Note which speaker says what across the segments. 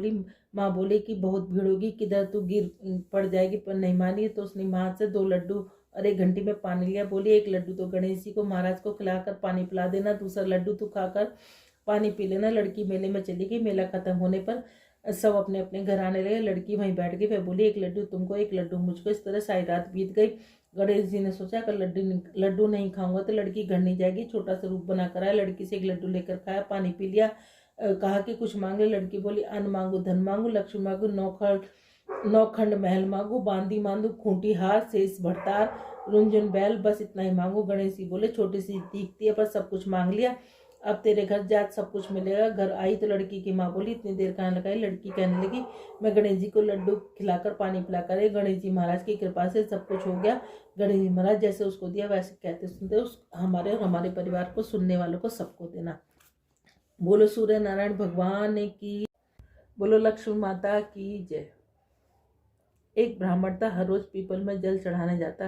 Speaker 1: बोली, माँ बोली कि बहुत भीड़ होगी, किधर तू गिर पड़ जाएगी, पर नहीं मानी। तो उसने माँ से 2 लड्डू और 1 घंटी में पानी लिया। बोली 1 लड्डू तो गणेश जी को महाराज को खिलाकर पानी पिला देना, दूसरा लड्डू तू खाकर पानी पी लेना। लड़की मेले में चली गई। मेला खत्म होने पर सब अपने अपने घर आने लगे। लड़की वहीं बैठ गई। वह बोली 1 लड्डू तुमको, 1 लड्डू मुझको। इस तरह सारी रात बीत गई। गणेश जी ने सोचा कि लड्डू नहीं खाऊंगा तो लड़की घर नहीं जाएगी। छोटा सा रूप बनाकर आया, लड़की से 1 लड्डू लेकर खाया, पानी पी लिया। कहा कि कुछ मांगे। लड़की बोली अन्न मांगू, धन मांगू, लक्ष्मी मांगू, नौखंड महल मांगू, बांदी मांगू, खूंटी हार, शेष भरतार, रुंझुन बैल, बस इतना ही मांगू। गणेश जी बोले छोटी सी दिखती है पर सब कुछ मांग लिया, अब तेरे घर जात सब कुछ मिलेगा। घर आई तो लड़की की माँ बोली इतनी देर कहाँ लगाई। लड़की कहने लगी मैं गणेश जी को लड्डू खिलाकर पानी पिलाकर गणेश जी महाराज की कृपा से सब कुछ हो गया। गणेश जी महाराज जैसे उसको दिया वैसे कहते सुनते उस हमारे और हमारे परिवार को, सुनने वालों को, सबको देना। बोलो सूर्य नारायण भगवान की, बोलो लक्ष्मी माता की जय। एक ब्राह्मण था, हर रोज पीपल में जल चढ़ाने जाता।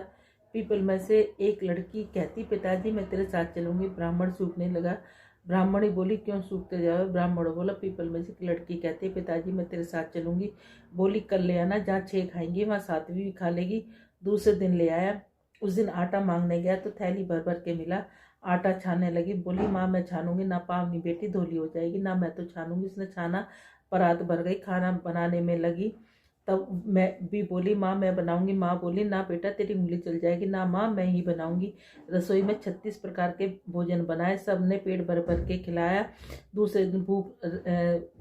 Speaker 1: पीपल में से एक लड़की कहती पिताजी मैं तेरे साथ चलूंगी। ब्राह्मण सूखने लगा। ब्राह्मणी बोली क्यों सूखते जाओ। ब्राह्मण बोला पीपल में से एक लड़की कहती पिताजी मैं तेरे साथ चलूंगी। बोली कल ले आना, जहाँ 6 खाएंगे वहाँ 7वीं भी खा लेगी। दूसरे दिन ले आया। उस दिन आटा मांगने गया तो थैली भर भर के मिला। आटा छानने लगी। बोली माँ मैं छानूंगी ना, पावनी बेटी धोली हो जाएगी ना, मैं तो छानूंगी। उसने छाना, परात भर गई। खाना बनाने में लगी तब मैं भी बोली माँ मैं बनाऊंगी। माँ बोली ना बेटा तेरी उंगली चल जाएगी। ना माँ मैं ही बनाऊंगी। रसोई में 36 प्रकार के भोजन बनाए, सबने पेट भर भर के खिलाया। दूसरे दिन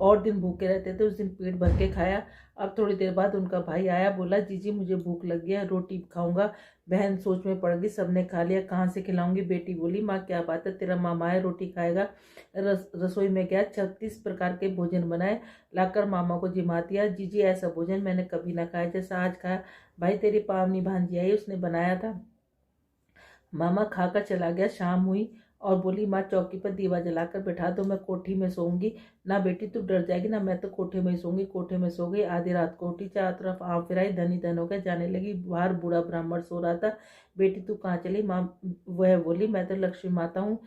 Speaker 1: और दिन भूखे रहते थे, उस दिन पेट भर के खाया। अब थोड़ी देर बाद उनका भाई आया, बोला जीजी मुझे भूख लग गया, रोटी खाऊंगा। बहन सोच में पड़ गई, सबने खा लिया, कहाँ से खिलाऊंगी। बेटी बोली माँ क्या बात है, तेरा मामा है रोटी खाएगा। रसोई में गया, 36 प्रकार के भोजन बनाए, लाकर मामा को जिमा दिया। जीजी ऐसा भोजन मैंने कभी ना खाया जैसा आज खाया। भाई तेरी पावनी भांजी आई, उसने बनाया था। मामा खाकर चला गया। शाम हुई और बोली माँ चौकी पर दीवा जलाकर बैठा दो, मैं कोठी में सोऊंगी। ना बेटी तू डर जाएगी ना, मैं तो कोठे में ही सोऊंगी। कोठे में सो गई। आधी रात को उठी, चारों तरफ आँख फिराई, धनी धन हो गया, जाने लगी। बाहर बूढ़ा ब्राह्मण सो रहा था। बेटी तू कहाँ चली। माँ वह बोली मैं तो लक्ष्मी माता हूँ,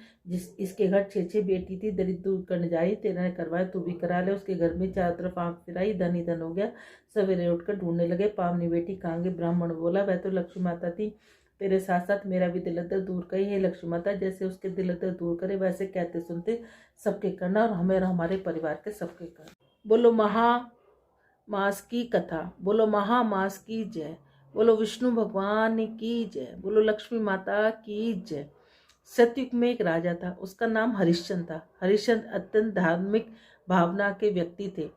Speaker 1: इसके घर 6 बेटी थी, दरिद्र दूर करने जा रही, तेरा ने करवाया तू भी करा ले। उसके घर में चारों तरफ आँख फिराई, धनी धन हो गया। सवेरे उठकर ढूंढने लगे, पावनी बेटी कहाँ गई। ब्राह्मण बोला वह तो लक्ष्मी माता थी, तेरे साथ साथ मेरा भी दिल दर्द दूर करी है लक्ष्मी माता, जैसे उसके दिल दर्द दूर करे वैसे कहते सुनते सबके करना और हमें और हमारे परिवार के सबके करना। बोलो महामास की कथा, बोलो महामास की जय, बोलो विष्णु भगवान की जय, बोलो लक्ष्मी माता की जय। सतयुग में एक राजा था, उसका नाम हरिश्चंद्र था। हरिश्चंद्र अत्यंत धार्मिक भावना के व्यक्ति थे।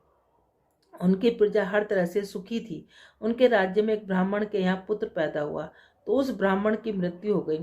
Speaker 1: उनकी प्रजा हर तरह से सुखी थी। उनके राज्य में एक ब्राह्मण के यहाँ पुत्र पैदा हुआ तो उस ब्राह्मण की मृत्यु हो गई।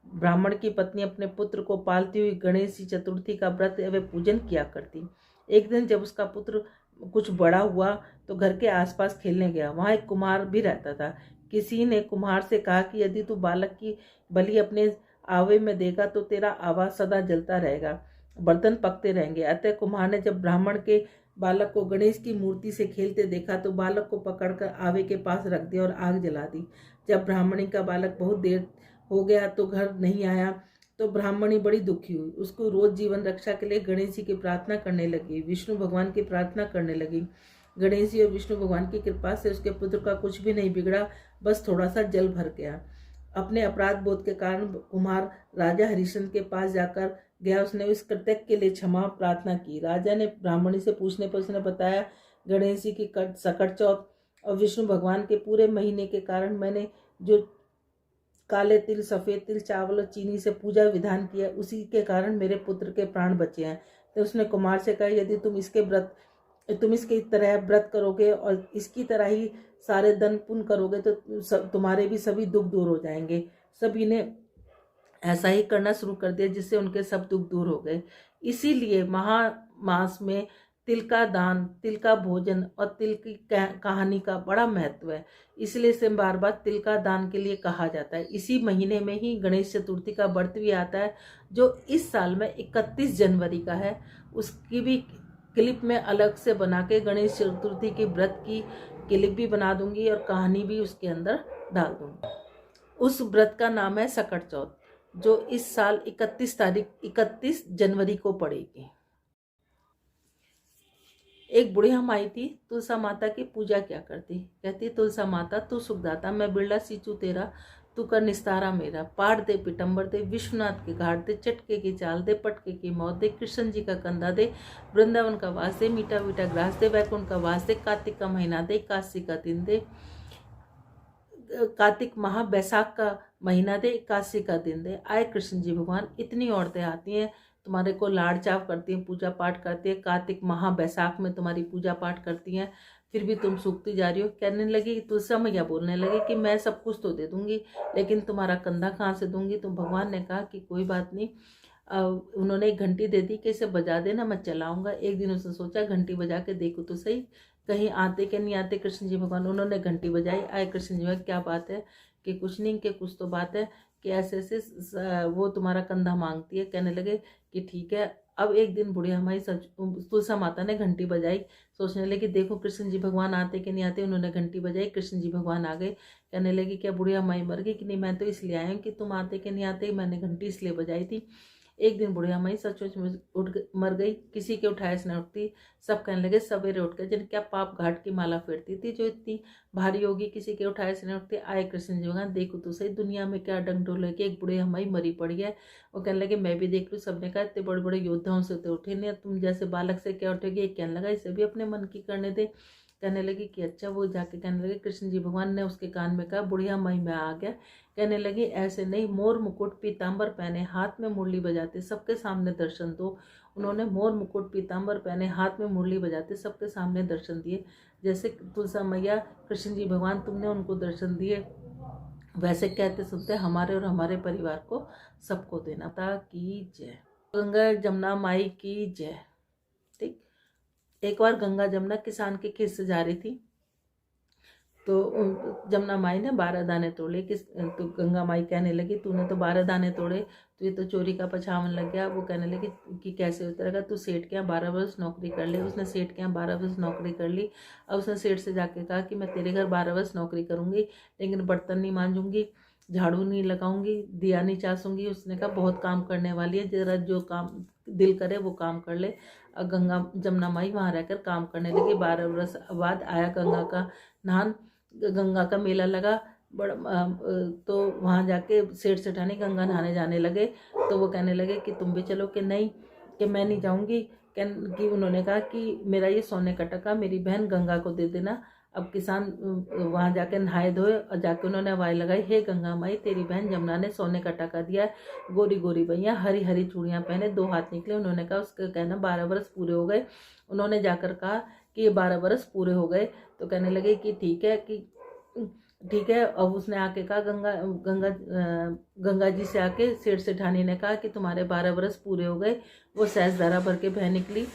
Speaker 1: ब्राह्मण की पत्नी अपने पुत्र को पालती हुई गणेश चतुर्थी का व्रत व पूजन किया करती। एक दिन जब उसका पुत्र कुछ बड़ा हुआ तो घर के आसपास खेलने गया। वहाँ एक कुम्हार भी रहता था। किसी ने कुम्हार से कहा कि यदि तू बालक की बलि अपने आवे में देगा तो तेरा आवा सदा जलता रहेगा, बर्तन पकते रहेंगे। अतः कुम्हार ने जब ब्राह्मण के बालक को गणेश की मूर्ति से खेलते देखा तो बालक को पकड़कर आवे के पास रख दिया और आग जला दी। जब ब्राह्मणी का बालक बहुत देर हो गया तो घर नहीं आया तो ब्राह्मणी बड़ी दुखी हुई। उसको रोज जीवन रक्षा के लिए गणेश जी की प्रार्थना करने लगी, विष्णु भगवान की प्रार्थना करने लगी। गणेश जी और विष्णु भगवान की कृपा से उसके पुत्र का कुछ भी नहीं बिगड़ा, बस थोड़ा सा जल भर गया। अपने अपराध बोध के कारण कुमार राजा हरिश्चंद्र के पास जाकर गया। उसने इस कृत्य के लिए क्षमा प्रार्थना की। राजा ने ब्राह्मणी से पूछने पर उसने बताया गणेश जी की सकट चौथ और विष्णु भगवान के पूरे महीने के कारण मैंने जो काले तिल, सफ़ेद तिल, चावल और चीनी से पूजा विधान किया, उसी के कारण मेरे पुत्र के प्राण बचे हैं। तो उसने कुमार से कहा यदि तुम इसकी तरह व्रत करोगे और इसकी तरह ही सारे धन पुण्य करोगे तो तुम्हारे भी सभी दुख दूर हो जाएंगे। सभी ने ऐसा ही करना शुरू कर दिया जिससे उनके सब दुख दूर हो गए। इसीलिए महामास में तिल का दान, तिल का भोजन और तिल की कहानी का बड़ा महत्व है। इसलिए इसे बार बार तिल का दान के लिए कहा जाता है। इसी महीने में ही गणेश चतुर्थी का व्रत भी आता है जो इस साल में 31 जनवरी का है। उसकी भी क्लिप में अलग से बना के गणेश चतुर्थी के व्रत की क्लिप भी बना दूंगी और कहानी भी उसके अंदर डाल दूंगी। उस व्रत का नाम है सकट चौथ, जो इस साल 31 जनवरी को पड़ेगी। एक बुढ़िया माई थी, तुलसा माता की पूजा क्या करती। कहती, तुलसा माता तू सुखदाता, मैं बिरला सींचू तेरा, तू कर निस्तारा मेरा। पार दे पिटंबर दे, विश्वनाथ के घाट दे, चटके की चाल दे, पटके की मौत दे, कृष्ण जी का कंधा दे, वृंदावन का वास दे, मीठा मीठा ग्रास दे, वैकुंठ का वास दे, कार्तिक का महीना दे, काशी का दिन दे, कार्तिक माह बैसाख का महीना दे, एकादशी का दिन दे। आए कृष्ण जी भगवान, इतनी औरतें आती हैं तुम्हारे को लाड़ चाव करती हैं, पूजा पाठ करती है, कार्तिक माह बैसाख में तुम्हारी पूजा पाठ करती हैं, फिर भी तुम सूखती जा रही हो। कहने लगी, तुलसा मैया बोलने लगी कि मैं सब कुछ तो दे दूंगी, लेकिन तुम्हारा कंधा कहाँ से दूंगी। तो भगवान ने कहा कि कोई बात नहीं। उन्होंने एक घंटी दे दी कि इसे बजा देना, मैं चलाऊंगा। एक दिन उसने सोचा घंटी बजा के देखो तो सही, कहीं आते कि नहीं आते कृष्ण जी भगवान। उन्होंने घंटी बजाई, आए कृष्ण जी भगवान, क्या बात है कि कुछ नहीं, कि कुछ तो बात है कि ऐसे ऐसे वो तुम्हारा कंधा मांगती है। कहने लगे कि ठीक है। अब एक दिन बुढ़िया माई सच तुलसा माता ने घंटी बजाई, सोचने लगी देखो कृष्ण जी भगवान आते कि नहीं आते। उन्होंने घंटी बजाई, कृष्ण जी भगवान आ गए। कहने लगी क्या बुढ़िया माई मर गई कि नहीं, मैं तो इसलिए आई हूँ कि तुम आते कि नहीं आते, मैंने घंटी इसलिए बजाई थी। एक दिन बुढ़िया माई सचमुच में मर गई, किसी के उठाए से न उठती। सब कहने लगे सवेरे उठ कर, जिन क्या पाप घाट की माला फेरती थी जो इतनी भारी होगी, किसी के उठाए से न उठती। आए कृष्ण जी भगवान, देखो तो सही दुनिया में क्या डंडोल है कि एक बुढ़िया माई मरी पड़ी है। वो कहने लगे मैं भी देख लूँ। सबने कहा इतने बड़े बड़े योद्धाओं से तो उठे नहीं, तुम जैसे बालक से क्या उठेगी। एक कहने लगा इसे भी अपने मन की करने दे। कहने लगी कि अच्छा। वो जाके कहने लगे, कृष्ण जी भगवान ने उसके कान में कहा बुढ़िया माई मैं आ गया। कहने लगी ऐसे नहीं, मोर मुकुट पीताम्बर पहने, हाथ में मुरली बजाते, सबके सामने दर्शन दो। उन्होंने मोर मुकुट पीताम्बर पहने, हाथ में मुरली बजाते, सबके सामने दर्शन दिए। जैसे तुलसा मैया कृष्ण जी भगवान तुमने उनको दर्शन दिए, वैसे कहते सुनते हमारे और हमारे परिवार को सबको देना था। की जय। गंगा जमुना माई की जय। ठीक। एक बार गंगा जमुना किसान के खेत से जा रही थी, तो जमुना माई ने 12 दाने तोड़े। तो गंगा माई कहने लगी तूने तो 12 दाने तोड़े, तो ये तो चोरी का पछावन लग गया। वो कहने लगी कि कैसे उतरेगा, तू सेठ के यहाँ 12 वर्ष नौकरी कर ले। उसने सेठ के यहाँ 12 वर्ष नौकरी कर ली। अब उसने सेठ से जाके कहा कि मैं तेरे घर 12 वर्ष नौकरी करूंगी, लेकिन बर्तन नहीं मांजूंगी, झाड़ू नहीं लगाऊंगी, दिया नहीं चासूंगी। उसने कहा बहुत काम करने वाली है, जरा जो काम दिल करे वो काम कर ले। अब गंगा जमुना माई वहाँ रहकर काम करने लगी। 12 वर्ष बाद आया गंगा का नहान, गंगा का मेला लगा बड़ा। तो वहाँ जाके सेठ सेठानी गंगा नहाने जाने लगे। तो वो कहने लगे कि तुम भी चलो, कि नहीं कि मैं नहीं जाऊँगी। कि उन्होंने कहा कि मेरा ये सोने का टका मेरी बहन गंगा को दे देना। अब किसान वहाँ जाके नहाए धोए और जाके उन्होंने आवाज़ लगाई, हे गंगा माई तेरी बहन जमुना ने सोने का टका दिया है, गोरी गोरी भैया हरी हरी चूड़ियाँ पहने, 2 हाथ निकले। उन्होंने कहा उसका कहना 12 वर्ष पूरे हो गए। उन्होंने जाकर कहा कि ये 12 वर्ष पूरे हो गए। तो कहने लगे कि ठीक है, कि ठीक है। अब उसने आके कहा गंगा जी से आके सेठ सेठानी ने कहा कि तुम्हारे 12 वर्ष पूरे हो गए। वो सहज धारा भर के बह निकली।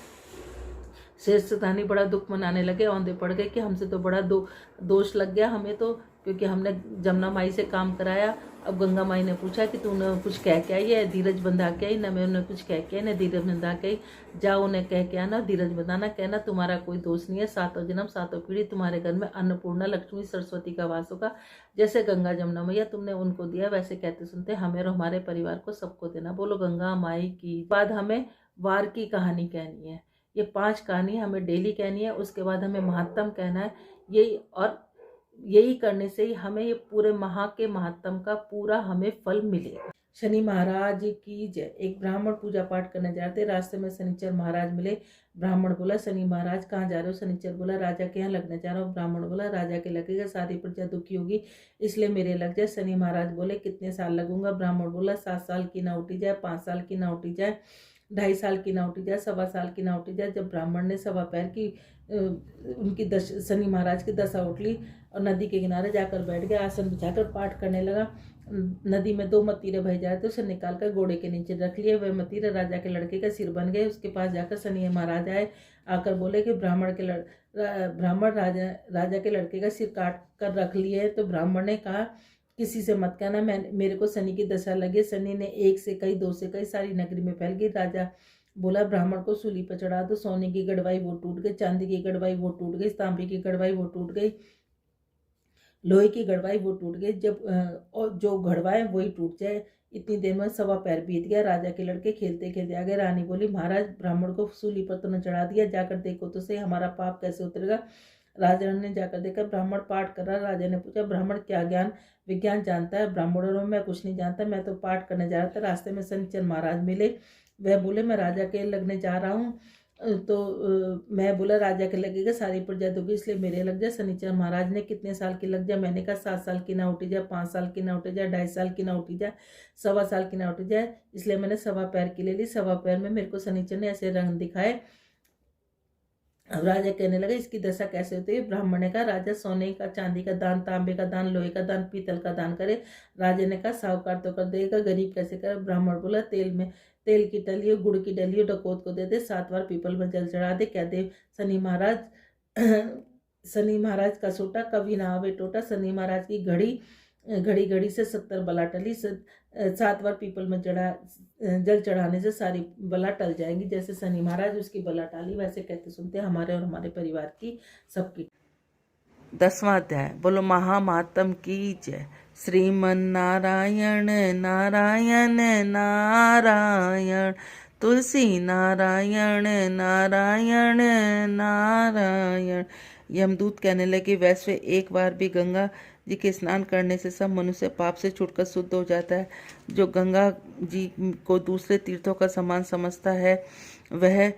Speaker 1: सेठ सेठानी बड़ा दुख मनाने लगे, औंधे पड़ गए कि हमसे तो बड़ा दोष लग गया हमें तो, क्योंकि हमने जमुना माई से काम कराया। अब गंगा माई ने पूछा कि तूने कुछ कह के आई है, धीरज बंधा के आई। न मैं उन्हें कुछ कह के आई न धीरज बंधा के आई। जाओ उन्हें कह के आना, धीरज बंधाना, कहना तुम्हारा कोई दोष नहीं है, 7 जन्म 7 पीढ़ी तुम्हारे घर में अन्नपूर्णा लक्ष्मी सरस्वती का वास होगा। जैसे गंगा जमुना मैया तुमने उनको दिया, वैसे कहते सुनते हमें और हमारे परिवार को सबको देना। बोलो गंगा माई की। बाद हमें वार की कहानी कहनी है। ये 5 कहानी हमें डेली कहनी है। उसके बाद हमें महात्म कहना है। यही करने से ही हमें ये पूरे माह के महात्म का पूरा हमें फल मिलेगा। शनि महाराज की जय। एक ब्राह्मण पूजा पाठ करने जा रहे थे, रास्ते में शनिचर महाराज मिले। ब्राह्मण बोला शनि महाराज कहाँ जा रहे हो। शनिचर बोला राजा के यहाँ लगने जा रहा हूँ। ब्राह्मण बोला राजा के लगेगा, सारी प्रजा दुखी होगी, इसलिए मेरे लग जाए। शनि महाराज बोले कितने साल लगूंगा। ब्राह्मण बोला 7 साल की ना उठी जाए, 5 साल की ना उठी जाए, 2.5 साल की ना उठी जाए, 1.25 साल की ना उठी जाए। जब ब्राह्मण ने 1.25 पैर की उनकी शनि महाराज की दशा उठ ली और नदी के किनारे जाकर बैठ गया, आसन बिछाकर पाठ करने लगा। नदी में 2 मतीरे बह जाए तो उसे निकालकर घोड़े के नीचे रख लिए। वह मतीरे राजा के लड़के का सिर बन गए। उसके पास जाकर शनि महाराज आए, आकर बोले कि ब्राह्मण राजा के लड़के का सिर काट कर रख लिए। तो ब्राह्मण ने कहा किसी से मत कहना, मेरे को शनि की दशा लगी। शनि ने 1 से कई 2 से कई सारी नगरी में फैल गई। राजा बोला ब्राह्मण को सूली पर चढ़ा दो। सोने की गड़वाई वो टूट गई, चांदी की गड़वाई वो टूट गई, तांबे की गड़वाई वो टूट गई, लोहे की गड़वाई वो टूट गई। जब और जो गड़वाए वही टूट जाए, इतनी देर में 1.25 बीत गया। राजा के लड़के खेलते खेलते आ गए। रानी बोली, महाराज ब्राह्मण को सूली पर तो न चढ़ा दिया, जाकर देखो तो सही हमारा पाप कैसे उतरेगा। राजा ने जाकर देखा, ब्राह्मण पाठ कर रहा। राजा ने पूछा, ब्राह्मण क्या ज्ञान विज्ञान जानता है? ब्राह्मणों में मैं कुछ नहीं जानता, मैं तो पाठ करने जा रहा था। रास्ते में शनिचर महाराज मिले। वह बोले, मैं राजा के लगने जा रहा हूँ। तो मैं बोला, राजा के लगेगा, सारी प्रजा दोगी, इसलिए मेरे लग जाए। शनिचर महाराज ने, कितने साल की लग जाए? मैंने कहा 7 साल की ना उठी जाए, 5 साल की ना उठी जाए, 2.5 साल की ना उठी जाए, 1.25 साल की ना उठी जाए, इसलिए मैंने 1.25 पैर की ले ली। 1.25 पैर में मेरे को शनिचर ने ऐसे रंग दिखाए। अब राजा कहने लगा, इसकी दशा कैसे होती है? ब्राह्मण ने कहा, राजा सोने का, चांदी का दान, तांबे का दान, लोहे का दान, पीतल का दान करे। राजा ने कहा, साहूकार तो कर देगा, गरीब कैसे करे? ब्राह्मण बोला, तेल की डलियो, गुड़ की डलियो डकौत को दे दे, 7 बार पीपल में जल चढ़ा दे। क्या दे? शनि महाराज शनि महाराज का सोटा कभी ना आवे टोटा। शनि महाराज की घड़ी घड़ी घड़ी से 70 बला टली। 7 बार पीपल में जल चढ़ाने से सारी बला टल जाएंगी। जैसे शनि महाराज उसकी बला टाली, वैसे कहते सुनते हमारे और हमारे परिवार की सबकी।
Speaker 2: 10वां अध्याय। बोलो महामातम की जय। श्रीमन नारायण नारायण नारायण, तुलसी नारायण नारायण नारायण। यमदूत कहने लगे, वैसे एक बार भी गंगा जी के स्नान करने से सब मनुष्य पाप से छूटकर शुद्ध हो जाता है। जो गंगा जी को दूसरे तीर्थों का समान समझता है वह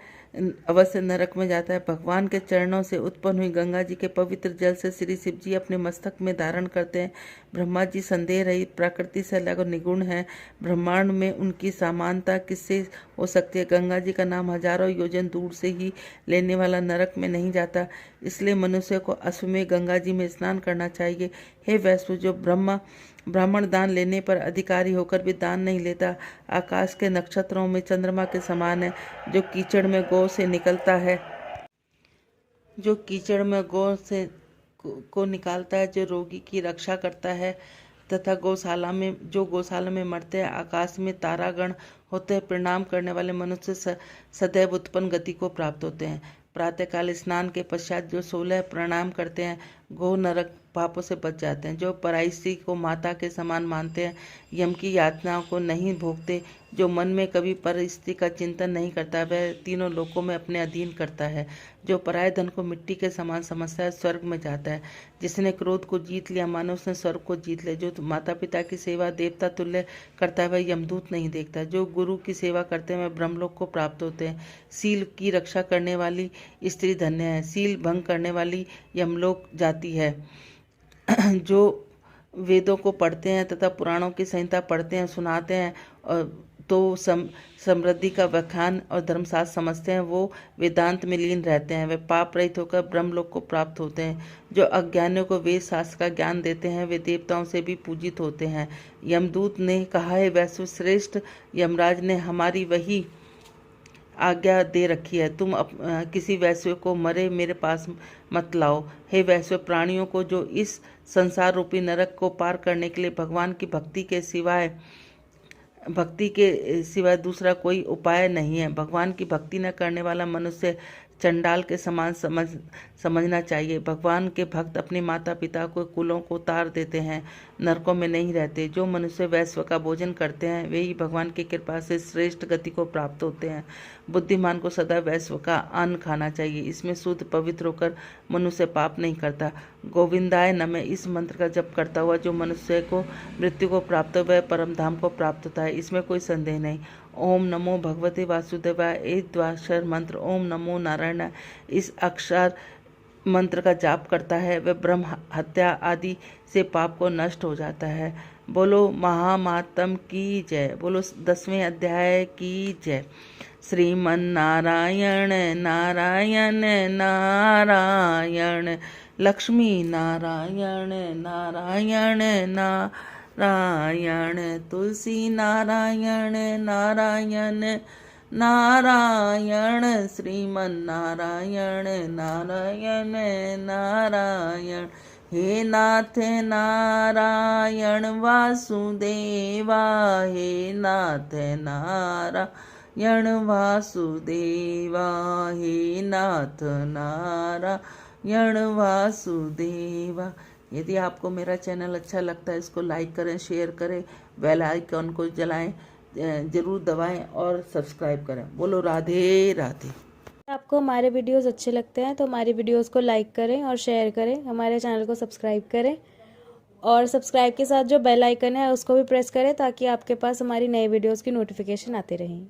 Speaker 2: अवश्य नरक में जाता है। भगवान के चरणों से उत्पन्न हुई गंगा जी के पवित्र जल से श्री शिव जी अपने मस्तक में धारण करते हैं। ब्रह्मा जी संदेह रहित, प्रकृति से अलग और निगुण है। ब्रह्मांड में उनकी समानता किससे हो सकती है? गंगा जी का नाम हजारों योजन दूर से ही लेने वाला नरक में नहीं जाता। इसलिए मनुष्य को अश्वमेध गंगा जी में स्नान करना चाहिए। हे वैश्व, जो ब्राह्मण दान लेने पर अधिकारी होकर भी दान नहीं लेता, आकाश के नक्षत्रों में चंद्रमा के समान है। जो कीचड़ में गौ से निकलता है, जो कीचड़ में गौ से को निकालता है, जो रोगी की रक्षा करता है तथा गौशाला में मरते हैं। आकाश में तारागण होते हैं। प्रणाम करने वाले मनुष्य सदैव उत्पन्न गति को प्राप्त होते हैं। प्रातःकाल स्नान के पश्चात जो 16 प्रणाम करते हैं, गो नरक पापों से बच जाते हैं। जो पराई स्त्री को माता के समान मानते हैं, यम की यातनाओं को नहीं भोगते, जो मन में कभी पर स्त्री का चिंतन नहीं करता, वह तीनों लोकों में अपने अधीन करता है। जो पराये धन को मिट्टी के समान समझता है, स्वर्ग में जाता है। जिसने क्रोध को जीत लिया, मानो उसने स्वर्ग को जीत लिया। जो माता पिता की सेवा देवता तुल्य करता है, वह यमदूत नहीं देखता। जो गुरु की सेवा करते हैं, वह ब्रह्मलोक को प्राप्त होते हैं। सील की रक्षा करने वाली स्त्री धन्य है। सील भंग करने वाली यमलोक जाती है। जो वेदों को पढ़ते हैं तथा पुराणों की संहिता पढ़ते हैं, सुनाते हैं और तो समृद्धि का व्याख्यान और धर्मशास्त्र समझते हैं, वो वेदांत में लीन रहते हैं। वे पाप रहित होकर ब्रह्मलोक को प्राप्त होते हैं। जो अज्ञानियों को वेद शास्त्र का ज्ञान देते हैं, वे देवताओं से भी पूजित होते हैं। यमदूत ने कहा है, वैश्व श्रेष्ठ यमराज ने हमारी वही आज्ञा दे रखी है, तुम किसी वैश्य को मरे मेरे पास मत लाओ। हे वैश्य, प्राणियों को जो इस संसार रूपी नरक को पार करने के लिए भगवान की भक्ति के सिवाय दूसरा कोई उपाय नहीं है। भगवान की भक्ति न करने वाला मनुष्य चंडाल के समान समझना चाहिए। भगवान के भक्त अपने माता पिता को कुलों को तार देते हैं, नरकों में नहीं रहते। जो मनुष्य वैश्व का भोजन करते हैं, वे ही भगवान की कृपा से श्रेष्ठ गति को प्राप्त होते हैं। बुद्धिमान को सदा वैश्व का अन्न खाना चाहिए। इसमें शुद्ध पवित्र होकर मनुष्य पाप नहीं करता। गोविंदाय नमः इस मंत्र का जप करता हुआ जो मनुष्य को मृत्यु को प्राप्त वह परम धाम को प्राप्त होता है, इसमें कोई संदेह नहीं। ओम नमो भगवते वासुदेवाय एक द्वाक्षर मंत्र ओम नमो नारायण इस अक्षर मंत्र का जाप करता है, वह ब्रह्म हत्या आदि से पाप को नष्ट हो जाता है। बोलो महामातम की जय। बोलो 10वें अध्याय की जय। श्रीमन नारायण नारायण नारायण, लक्ष्मी नारायण नारायण नारायण, तुलसी नारायण नारायण नारायण, श्रीमन नारायण नारायण नारायण। हे नाथ नारायण वासुदेवा, हे नाथ नारायण वासुदेवा, हे नाथ नारायण वासुदेवा, यदि आपको मेरा चैनल अच्छा लगता है इसको लाइक करें, शेयर करें, बेल आइकन को जलाएं, ज़रूर दबाएं और सब्सक्राइब करें। बोलो राधे राधे।
Speaker 3: आपको हमारे वीडियोस अच्छे लगते हैं तो हमारी वीडियोस को लाइक करें और शेयर करें, हमारे चैनल को सब्सक्राइब करें और सब्सक्राइब के साथ जो बेल आइकन है उसको भी प्रेस करें ताकि आपके पास हमारी नई वीडियोस की नोटिफिकेशन आती रहें।